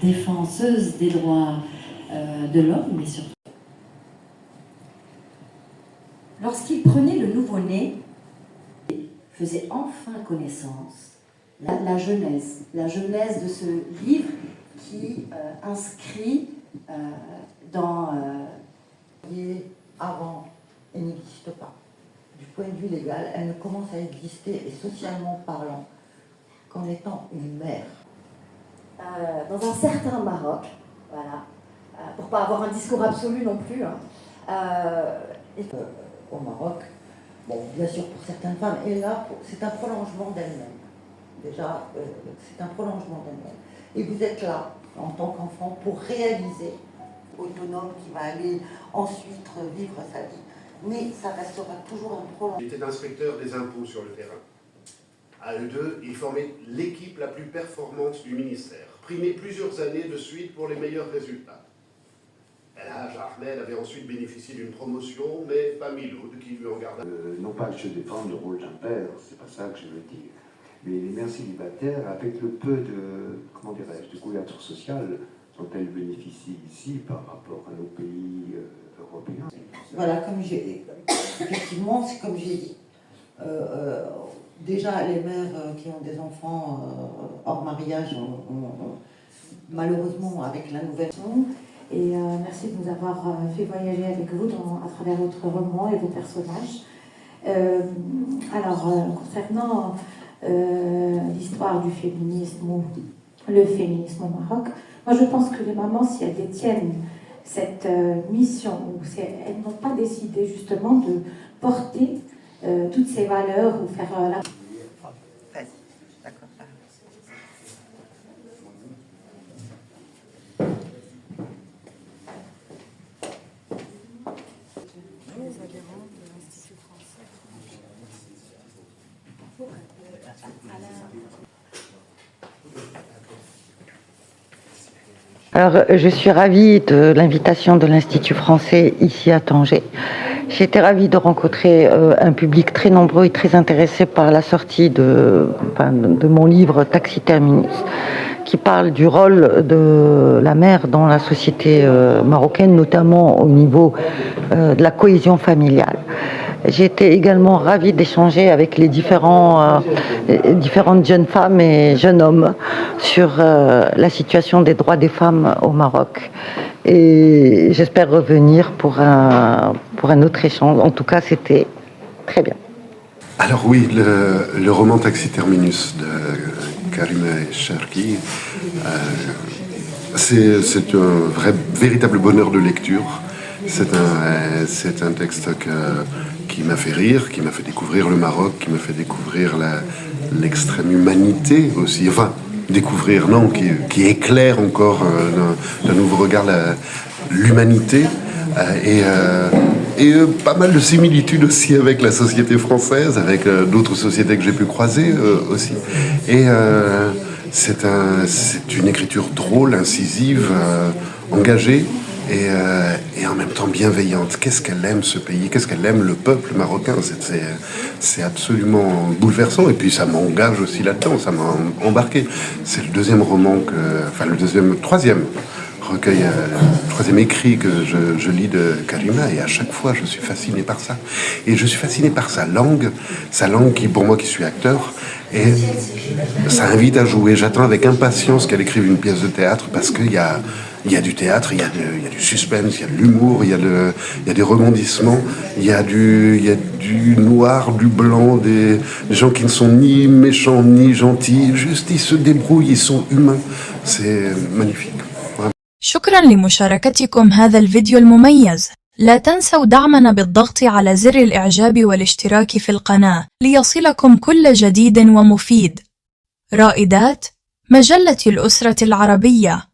défenseuse des droits de l'homme, mais surtout. Lorsqu'il prenait le nouveau-né, il faisait enfin connaissance, la genèse de ce livre qui inscrit dans... avant, elle n'existe pas. Du point de vue légal, elle ne commence à exister, et socialement parlant, qu'en étant une mère. Dans un certain Maroc, voilà, pour pas avoir un discours absolu non plus, au Maroc, bon, bien sûr pour certaines femmes, et là, c'est un prolongement d'elle-même. Déjà, c'est un prolongement d'elle-même. Et vous êtes là, en tant qu'enfant, pour réaliser, autonome, qui va aller ensuite vivre sa vie. Mais ça restera toujours un prolongement. Il était inspecteur des impôts sur le terrain. À eux deux, ils formaient l'équipe la plus performante du ministère, primé plusieurs années de suite pour les meilleurs résultats. El Hadj Ahmed avait ensuite bénéficié d'une promotion, mais pas Miloud qui lui en garda. Non pas que je défende le rôle d'un père, c'est pas ça que je veux dire. Mais les mères célibataires, avec le peu de, comment dirais-je, de couverture sociale dont elles bénéficient ici par rapport à nos pays européens. Voilà, effectivement, c'est comme j'ai dit. Déjà, les mères qui ont des enfants hors mariage, malheureusement, avec la nouvelle... Et merci de nous avoir fait voyager avec vous à travers votre roman et vos personnages. Concernant l'histoire du féminisme, le féminisme au Maroc, moi je pense que les mamans, si elles détiennent cette mission, ou si elles n'ont pas décidé justement de porter toutes ces valeurs ou faire la... Alors, je suis ravie de l'invitation de l'Institut français ici à Tanger. J'ai été ravie de rencontrer un public très nombreux et très intéressé par la sortie de mon livre Taxi Terminus, qui parle du rôle de la mère dans la société marocaine, notamment au niveau de la cohésion familiale. J'ai été également ravie d'échanger avec les différentes jeunes femmes et jeunes hommes sur la situation des droits des femmes au Maroc. Et j'espère revenir pour un autre échange. En tout cas, c'était très bien. Alors oui, le roman Taxi Terminus de Karima Cherki, c'est un véritable bonheur de lecture. C'est un texte qui m'a fait rire, qui m'a fait découvrir le Maroc, qui m'a fait découvrir l'extrême humanité aussi. Enfin, découvrir, non, qui éclaire encore d'un nouveau regard l'humanité. Et pas mal de similitudes aussi avec la société française, avec d'autres sociétés que j'ai pu croiser aussi. Et c'est une écriture drôle, incisive, engagée. Et en même temps bienveillante. Qu'est-ce qu'elle aime ce pays, qu'est-ce qu'elle aime le peuple marocain. C'est absolument bouleversant. Et puis ça m'engage aussi là-dedans, ça m'a embarqué. C'est le troisième recueil, troisième écrit que je lis de Karima, et à chaque fois je suis fasciné par ça. Et je suis fasciné par sa langue qui, pour moi qui suis acteur, et ça invite à jouer. J'attends avec impatience qu'elle écrive une pièce de théâtre, parce qu'il y a du théâtre, il y a du suspense, il y a de l'humour, il y a des rebondissements, il y a du noir, du blanc, des gens qui ne sont ni méchants ni gentils, juste ils se débrouillent, ils sont humains. C'est magnifique. شكرا لمشاركتكم هذا الفيديو المميز. لا تنسوا دعمنا بالضغط على زر الإعجاب والاشتراك في القناة ليصلكم كل جديد ومفيد. رائدات مجلة الأسرة العربية.